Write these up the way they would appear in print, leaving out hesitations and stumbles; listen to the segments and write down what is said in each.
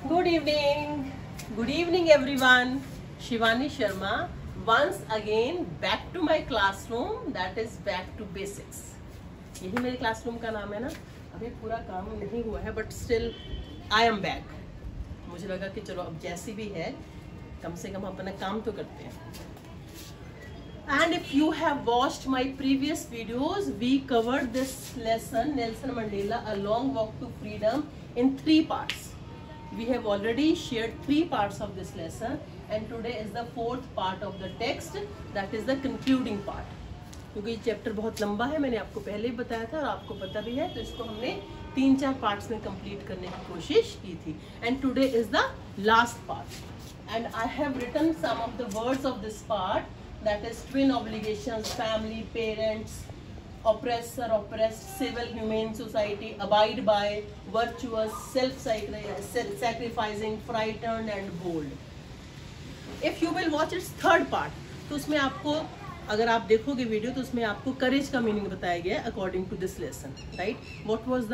Good evening everyone. Shivani Sharma once again back to my classroom, that is back to basics. यही मेरे classroom का नाम है ना. अभी पूरा काम नहीं हुआ है but still I am back. मुझे लगा कि चलो अब जैसी भी है कम से कम अपना काम तो करते हैं. And if you have watched my previous videos, we covered this lesson, Nelson Mandela, A Long Walk to Freedom, in 3 parts. We have already shared 3 parts of this lesson, and today is the 4th part of the text, that is the concluding part. क्योंकि ये chapter बहुत लंबा है, मैंने आपको पहले ही बताया था और आपको पता भी है, तो इसको हमने 3-4 पार्ट्स में कंप्लीट करने की कोशिश की थी. And today is the last part, and I have written some of the words of this part. That is twin obligations, family, parents, oppressor, oppressed, civil, humane society, abide by, virtuous, self-sacrificing, frightened and bold. If you will watch its 3rd part, तो उसमें आपको, अगर आप देखोगे video तो उसमें आपको करेज का मीनिंग बताया गया है according to this lesson, right. What was the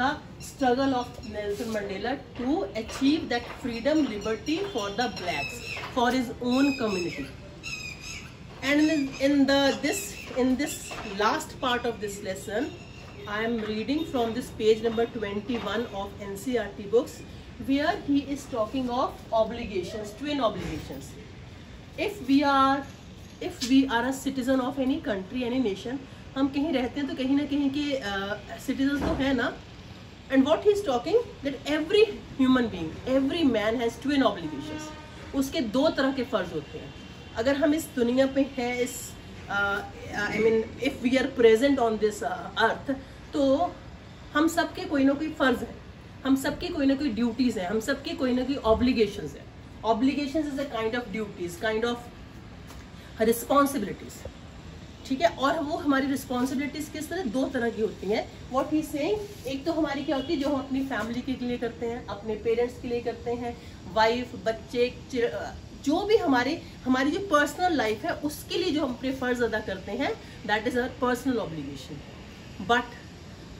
struggle of Nelson Mandela to achieve that freedom, liberty for the blacks, for his own community. And in this last part of this lesson, I am reading from this page number 21 of NCERT books, where he is talking of obligations, twin obligations. If we are a citizen of any country, any nation, हम कहीं रहते हैं तो कहीं ना कहीं के citizens तो है ना. And what he is talking, that every human being, every man has twin obligations. उसके 2 तरह के फर्ज होते हैं. अगर हम इस दुनिया पे हैं, इस I mean if we are present on this earth, तो हम सबके कोई ना कोई फ़र्ज़ है, हम सबके कोई ना कोई ड्यूटीज़ हैं, हम सबके कोई ना कोई ऑब्लिगेशंस हैं. Obligations is a kind of duties, kind of responsibilities, ठीक है. और वो हमारी रिस्पॉन्सिबिलिटीज़ किस तरह 2 तरह की होती हैं. व्हाट ही सेइंग, एक तो हमारी क्या होती है जो हम अपनी फैमिली के लिए करते हैं, अपने पेरेंट्स के लिए करते हैं, वाइफ, बच्चे, जो भी हमारी जो पर्सनल लाइफ है उसके लिए जो हम अपने फर्ज अदा करते हैं, that is our personal obligation. But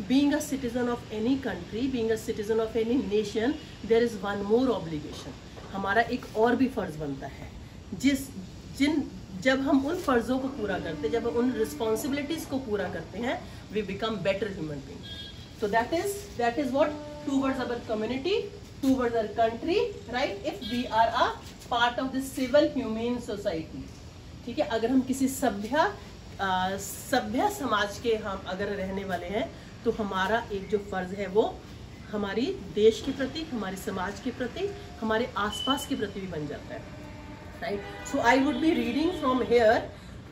being a citizen of any country, being a citizen of any nation, there is one more obligation. हमारा एक और भी फर्ज बनता है, जब हम उन फर्जों को पूरा करते हैं, जब हम उन रिस्पॉन्सिबिलिटीज को पूरा करते हैं, we become better human being. So that is what towards our community, towards our country, right? If we are a part of the civil humane society, ठीक है. अगर हम किसी सभ्य समाज के हम अगर रहने वाले हैं, तो हमारा एक जो फर्ज है वो हमारी देश के प्रति, हमारे समाज के प्रति, हमारे आसपास के प्रति भी बन जाता है, right? So I would be reading from here.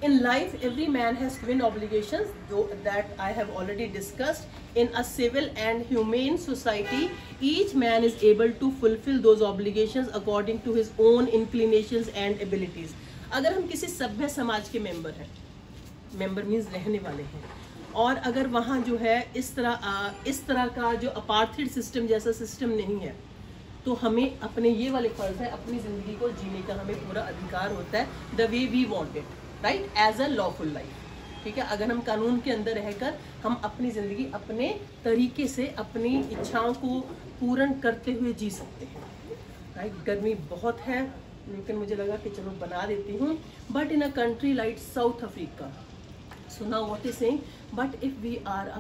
In life, every man has twin obligations, though that I have already discussed. In a civil and humane society, each man is able to fulfill those obligations according to his own inclinations and abilities. अगर हम किसी सभ्य समाज के member हैं, member means रहने वाले हैं, और अगर वहाँ जो है इस तरह का जो अपार्थाइड सिस्टम जैसा सिस्टम नहीं है, तो हमें अपने ये वाले फर्ज है, अपनी ज़िंदगी को जीने का हमें पूरा अधिकार होता है, the way we want it, right, as a lawful life, ठीक है. अगर हम कानून के अंदर रहकर हम अपनी ज़िंदगी अपने तरीके से अपनी इच्छाओं को पूर्ण करते हुए जी सकते हैं, राइट. गर्मी बहुत है, लेकिन मुझे लगा कि चलो बना देती हूँ. But in a country like South Africa, so now what is saying, but if we are a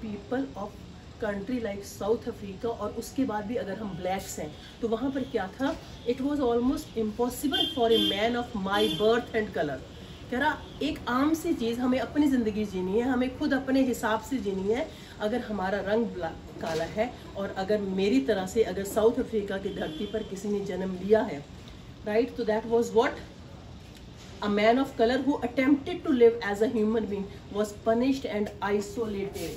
people of country like South Africa, और उसके बाद भी अगर हम ब्लैक्स हैं, तो वहाँ पर क्या था, it was almost impossible for a man of my birth and colour. कह रहा एक आम सी चीज़, हमें अपनी ज़िंदगी जीनी है, हमें खुद अपने हिसाब से जीनी है. अगर हमारा रंग काला है, और अगर मेरी तरह से अगर साउथ अफ्रीका की धरती पर किसी ने जन्म लिया है, राइट, तो that was what a man of colour who attempted to live as a human being was punished and isolated,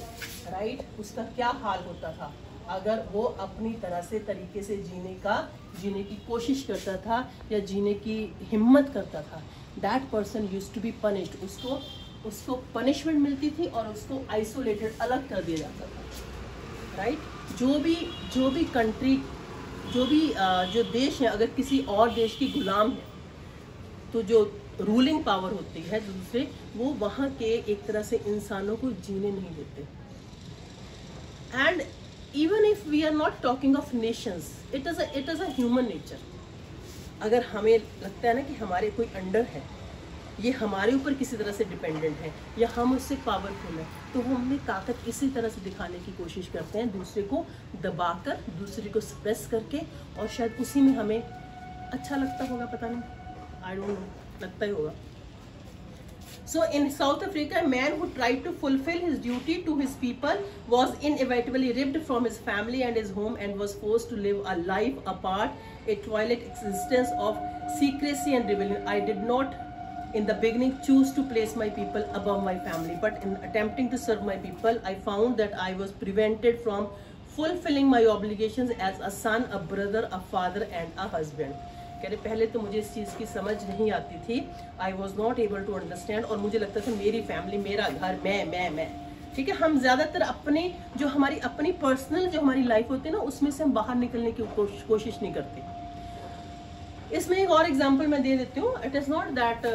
right. उसका क्या हाल होता था अगर वो अपनी तरह से तरीके से जीने की कोशिश करता था या जीने की हिम्मत करता था. That person used to be punished, उसको पनिशमेंट मिलती थी और उसको आइसोलेटेड, अलग कर दिया जाता था, राइट. जो भी कंट्री, जो देश है, अगर किसी और देश की गुलाम है, तो जो रूलिंग पावर होती है दूसरे, वो वहाँ के एक तरह से इंसानों को जीने नहीं देते. And even if we are not talking of nations, it is a human nature. अगर हमें लगता है ना कि हमारे कोई अंडर है, ये हमारे ऊपर किसी तरह से डिपेंडेंट है या हम उससे पावरफुल है, तो हम अपनी ताकत इसी तरह से दिखाने की कोशिश करते हैं, दूसरे को दबाकर, दूसरे को सप्रेस करके, और शायद उसी में हमें अच्छा लगता होगा, पता नहीं, आई डोंट नो, लगता ही होगा। So in South Africa, a man who tried to fulfill his duty to his people was inevitably ripped from his family and his home and was forced to live a life apart, a twilight existence of secrecy and rebellion. I did not in the beginning choose to place my people above my family, but in attempting to serve my people, I found that I was prevented from fulfilling my obligations as a son, a brother, a father and a husband. कह रहे पहले तो मुझे इस चीज़ की समझ नहीं आती थी, I was not able to understand, और मुझे लगता था मेरी फैमिली, मेरा घर, मैं, ठीक है। हम ज़्यादातर अपने जो हमारी अपनी पर्सनल जो हमारी लाइफ होती है ना, उसमें से हम बाहर निकलने की कोशिश नहीं करते। इसमें एक और एग्जांपल मैं दे देती हूँ। It is not that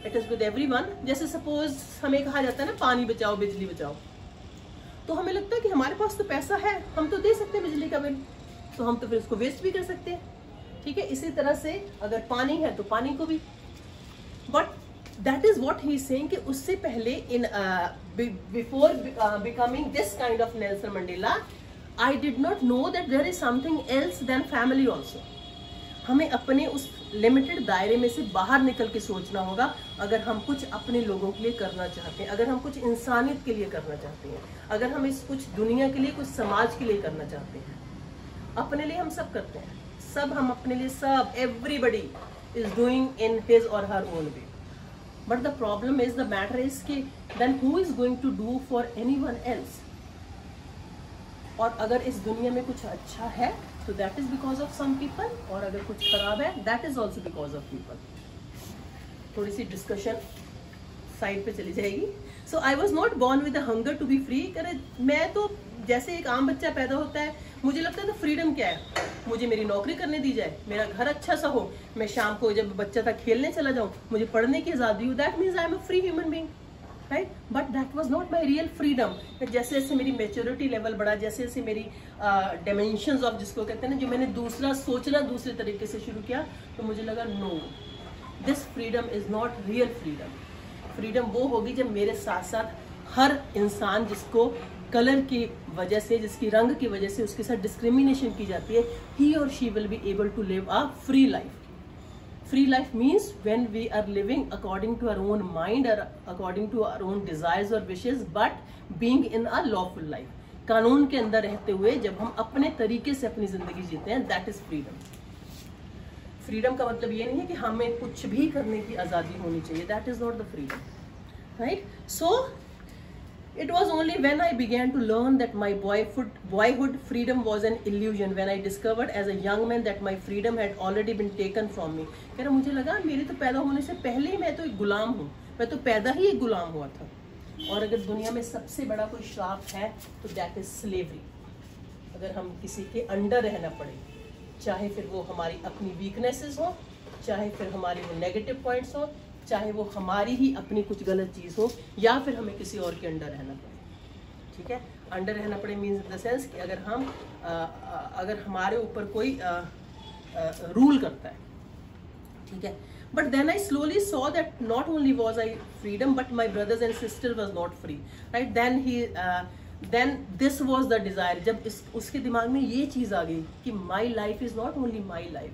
it is with everyone. जैसे सपोज हमें कहा जाता है ना पानी बचाओ, बिजली बचाओ, तो हमें लगता है कि हमारे पास तो पैसा है, हम तो दे सकते हैं बिजली का बिल, तो हम तो फिर उसको वेस्ट भी कर सकते हैं, ठीक है। इसी तरह से अगर पानी है तो पानी को भी, but that is what he is saying कि उससे पहले in before becoming this kind of Nelson Mandela, I did not know that there is something else than family also. हमें अपने उस लिमिटेड दायरे में से बाहर निकल के सोचना होगा, अगर हम कुछ अपने लोगों के लिए करना चाहते हैं, अगर हम कुछ इंसानियत के लिए करना चाहते हैं, अगर हम इस कुछ दुनिया के लिए, कुछ समाज के लिए करना चाहते हैं। अपने लिए हम सब करते हैं, सब हम अपने लिए, सब, everybody is doing in his और her own way, but the problem is, the matter is कि then who is going to do for anyone else. और अगर इस दुनिया में कुछ अच्छा है तो that is because of some people, और अगर कुछ खराब है that is also because of people. थोड़ी सी डिस्कशन साइड पे चली जाएगी। So I was not born with the hunger to be free. करे मैं तो जैसे एक आम बच्चा पैदा होता है, मुझे लगता है तो फ्रीडम क्या है, मुझे मेरी नौकरी करने दी जाए, मेरा घर अच्छा सा हो, मैं शाम को जब बच्चा था खेलने चला जाऊं, मुझे पढ़ने की आज़ादी हो, that means I am a free human being, right. But that was not my real freedom. जैसे जैसे मेरी मेच्योरिटी लेवल बढ़ा, जैसे जैसे मेरी डायमेंशंस ऑफ, जिसको कहते हैं ना, जो मैंने दूसरा सोचना दूसरे तरीके से शुरू किया, तो मुझे लगा no, this freedom is not real freedom. Freedom वो होगी जब मेरे साथ साथ हर इंसान, जिसको कलर की वजह से, जिसकी रंग की वजह से उसके साथ डिस्क्रिमिनेशन की जाती है, ही और she will be able to live a free life. Free life means when we are living according to our own mind और according to our own desires और wishes, but being in a lawful life. कानून के अंदर रहते हुए जब हम अपने तरीके से अपनी जिंदगी जीते हैं, दैट इज फ्रीडम। फ्रीडम का मतलब ये नहीं है कि हमें कुछ भी करने की आज़ादी होनी चाहिए, that is not the freedom, right. So it was only when I began to learn that my boyhood freedom was an illusion, when I discovered as a young man that my freedom had already been taken from me। कह रहा मुझे लगा मेरे तो पैदा होने से पहले ही मैं तो एक गुलाम हूँ, मैं तो पैदा ही एक गुलाम हुआ था। और अगर दुनिया में सबसे बड़ा कोई श्राप है तो दैट इज स्लेवरी। अगर हम किसी के अंडर रहना पड़े, चाहे फिर वो हमारी अपनी वीकनेसेस हो, चाहे फिर हमारे वो नेगेटिव पॉइंट्स हो, चाहे वो हमारी ही अपनी कुछ गलत चीज़ हो, या फिर हमें किसी और के अंडर रहना पड़े, ठीक है। अंडर रहना पड़े मीन्स इन द सेंस कि अगर हम अगर हमारे ऊपर कोई रूल करता है, ठीक है। But then I slowly saw that not only was I freedom, but my brothers and sister was not free, right. Then this was the desire. जब उसके दिमाग में ये चीज़ आ गई कि my life is not only my life,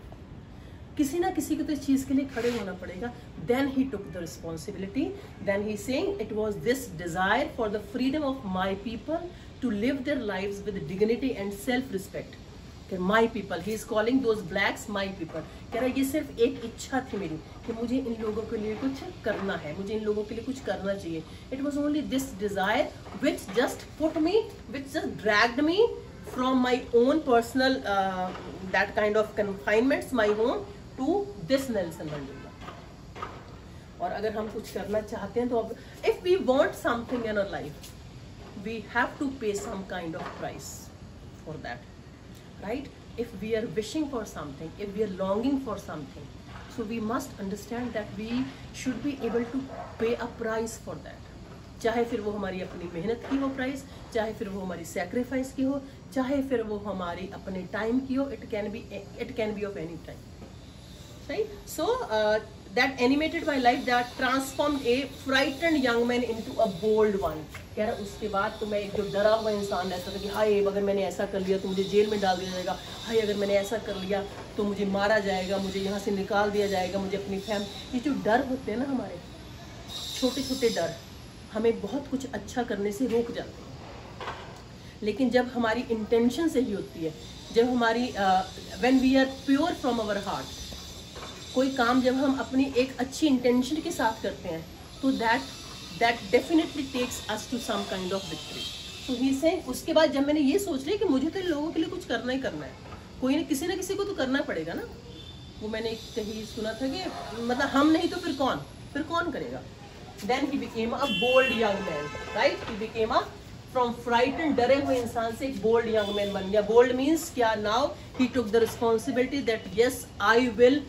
किसी ना किसी को तो इस चीज़ के लिए खड़े होना पड़ेगा। Then he took the responsibility, then he saying it was this desire for the freedom of my people to live their lives with dignity and self respect. My people, he is calling those blacks my people. कह रहा है ये सिर्फ एक इच्छा थी मेरी कि मुझे इन लोगों के लिए कुछ करना है, मुझे इन लोगों के लिए कुछ करना चाहिए। It was only this desire which just put me, which just dragged me from my own personal that kind of confinements, my home, to this Nelson Mandela। और अगर हम कुछ करना चाहते हैं तो अब if we want something in our life, we have to pay some kind of price for that, right? If we are wishing for something, if we are longing for something, so we must understand that we should be able to pay a price for that। चाहे फिर वो हमारी अपनी मेहनत की हो price, चाहे फिर वो हमारी सेक्रीफाइस की हो, चाहे फिर वो हमारी अपने टाइम की हो, it can be of any time, right? So that animated my life that transformed a frightened young man into a bold one. कह रहा उसके बाद तो मैं एक जो डरा हुआ इंसान रहता था कि हाय अगर मैंने ऐसा कर लिया तो मुझे जेल में डाल दिया जाएगा, हाय अगर मैंने ऐसा कर लिया तो मुझे मारा जाएगा, मुझे यहाँ से निकाल दिया जाएगा, मुझे अपनी फैमिली, ये जो डर होते हैं ना हमारे छोटे छोटे डर, हमें बहुत कुछ अच्छा करने से रोक जाते हैं। लेकिन जब हमारी इंटेंशन सही होती है, जब हमारी when we are pure from our heart, कोई काम जब हम अपनी एक अच्छी इंटेंशन के साथ करते हैं तो that definitely takes us to some kind of victory. तो ही से उसके बाद जब मैंने ये सोच लिया कि मुझे तो इन लोगों के लिए कुछ करना ही करना है, कोई ना किसी को तो करना पड़ेगा ना। वो मैंने कहीं सुना था कि मतलब हम नहीं तो फिर कौन करेगा। Then he became a bold young man, right? He became a from frightened, डरे हुए इंसान से एक बोल्ड यंग मैन बन गया। बोल्ड मीन्स क्या? Now he took the responsibility that yes I will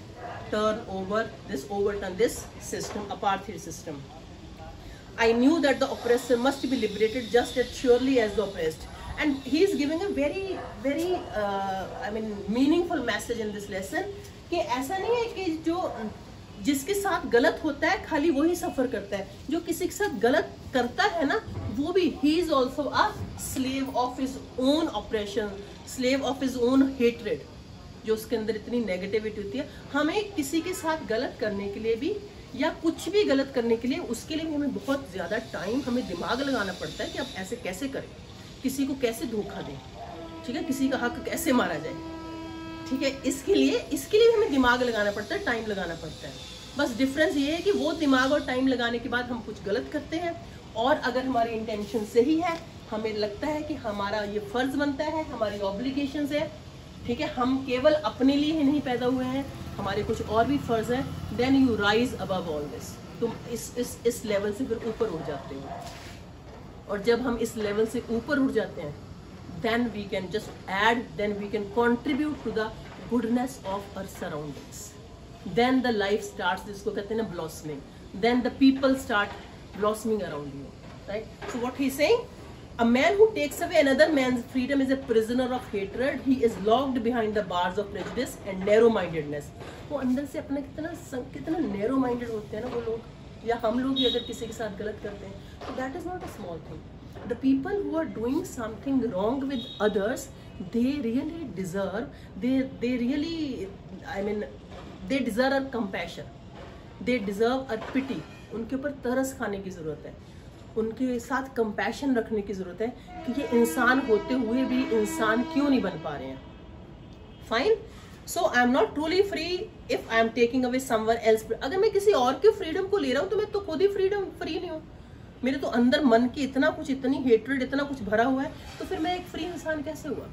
overturn this system, apartheid system. I knew that the oppressor must be liberated just as surely as the oppressed. And he is giving a very meaningful message in this lesson कि ऐसा नहीं है कि जो जिसके साथ गलत होता है खाली वही सफर करता है, जो किसी के साथ गलत करता है ना वो भी, he is also a slave of his own oppression, slave of his own hatred, जो उसके अंदर इतनी नेगेटिविटी होती है। हमें किसी के साथ गलत करने के लिए भी या कुछ भी गलत करने के लिए, उसके लिए भी हमें बहुत ज़्यादा टाइम, हमें दिमाग लगाना पड़ता है कि आप ऐसे कैसे करें, किसी को कैसे धोखा दें, ठीक है, किसी का हक कैसे मारा जाए, ठीक है। इसके लिए भी हमें दिमाग लगाना पड़ता है, टाइम लगाना पड़ता है। बस डिफरेंस ये है कि वो दिमाग और टाइम लगाने के बाद हम कुछ गलत करते हैं, और अगर हमारी इंटेंशन सही है, हमें लगता है कि हमारा ये फ़र्ज़ बनता है, हमारी ऑब्लिगेशंस है, ठीक है, हम केवल अपने लिए ही नहीं पैदा हुए हैं, हमारे कुछ और भी फ़र्ज़ हैं, then you rise above all this. तुम इस लेवल से फिर ऊपर उठ जाते हो, और जब हम इस लेवल से ऊपर उठ जाते हैं, then we can just add, then we can contribute to the goodness of our surroundings. Then the life starts, जिसको कहते हैं ना blossoming, then the people start blossoming around you, right? So what he is saying, a man who takes away another man's freedom is a prisoner of hatred. He is locked behind the bars of prejudice and narrow-mindedness. वो अंदर से अपना कितना narrow minded होते हैं ना वो लोग, या हम लोग भी अगर किसी के साथ गलत करते हैं, तो that is not a small thing. The people who are doing something wrong with others, they really deserve, they really, they deserve our compassion. They deserve our pity. उनके ऊपर तरस खाने की ज़रूरत है, उनके साथ कंपैशन रखने की ज़रूरत है कि ये इंसान होते हुए भी इंसान क्यों नहीं बन पा रहे हैं। Fine, so I am not truly free if I am taking away someone else. अगर मैं किसी और के फ्रीडम को ले रहा हूँ तो मैं तो खुद ही फ्री नहीं हूँ। मेरे तो अंदर मन की इतनी हेट्रेड, इतना कुछ भरा हुआ है, तो फिर मैं एक फ्री इंसान कैसे हुआ?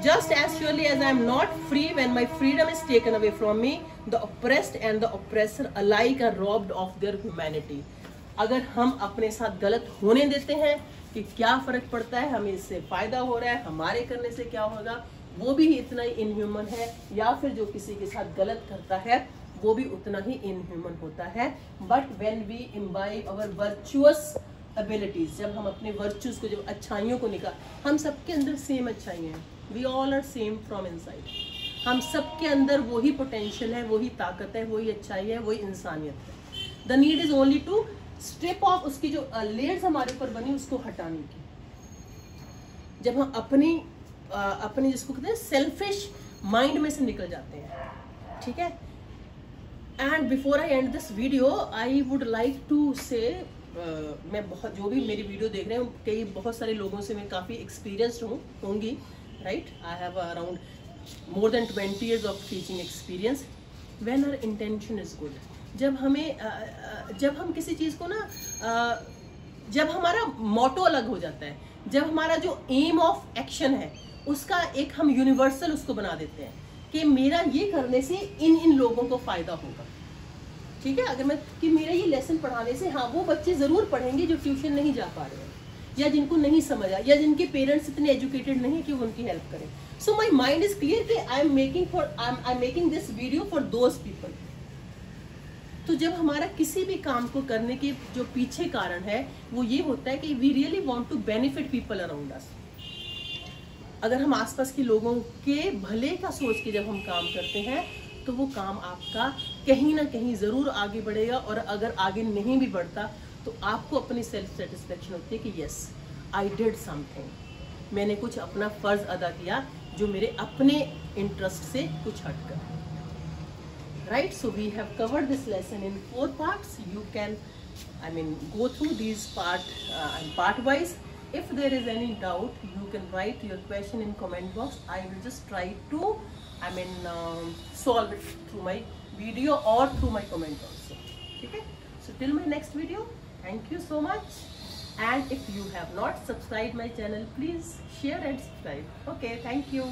Just as surely as I am not free when my freedom is taken away from me, the oppressed and the oppressor alike are robbed of their humanity. अगर हम अपने साथ गलत होने देते हैं कि क्या फ़र्क पड़ता है, हमें इससे फ़ायदा हो रहा है, हमारे करने से क्या होगा, वो भी इतना ही इनह्यूमन है, या फिर जो किसी के साथ गलत करता है वो भी उतना ही इनह्यूमन होता है। But when we imbibe our virtuous abilities, जब हम अपने वर्चुअस को, जब अच्छाइयों को निकाल, हम सबके अंदर सेम अच्छाइयाँ हैं, we all are same from inside, हम सबके अंदर वही पोटेंशियल है, वही ताकत है, वही अच्छाई है, वही इंसानियत है। The need is only to strip off, उसकी जो लेयर्स हमारे ऊपर बनी उसको हटाने की। जब हम अपनी जिसको कहते हैं सेल्फिश माइंड में से निकल जाते हैं, ठीक है। And before I end this video I would like to say, मैं बहुत, जो भी मेरी वीडियो देख रहे हैं, बहुत सारे लोगों से मैं काफ़ी एक्सपीरियंस्ड होंगी, राइट? I have around more than 20 years of teaching experience. When our intention is good, जब हम किसी चीज़ को ना, जब हमारा मोटो अलग हो जाता है, जब हमारा जो एम ऑफ एक्शन है उसका एक हम यूनिवर्सल उसको बना देते हैं कि मेरा ये करने से इन लोगों को फ़ायदा होगा, ठीक है। अगर मैं कि मेरा ये लेसन पढ़ाने से, हाँ, वो बच्चे ज़रूर पढ़ेंगे जो ट्यूशन नहीं जा पा रहे हैं, या जिनको नहीं समझा, या जिनके पेरेंट्स इतने एजुकेटेड नहीं कि वो उनकी हेल्प करें। सो माई माइंड इज क्लियर कि I am making this video for those people. तो जब हमारा किसी भी काम को करने के जो पीछे कारण है वो ये होता है कि we really want to benefit people around us. अगर हम आसपास के लोगों के भले का सोच के जब हम काम करते हैं तो वो काम आपका कहीं ना कहीं ज़रूर आगे बढ़ेगा। और अगर आगे नहीं भी बढ़ता तो आपको अपनी सेल्फ सेटिस्फेक्शन होती है कि यस आई डिड समथिंग, मैंने कुछ अपना फ़र्ज़ अदा किया जो मेरे अपने इंटरेस्ट से कुछ हटकर। Right, so we have covered this lesson in 4 parts. You can, go through these part wise. If there is any doubt, you can write your question in comment box. I will just try to, solve it through my video or through my comment also. Okay? So till my next video, thank you so much. And if you have not subscribed my channel, please share and subscribe. Okay, thank you.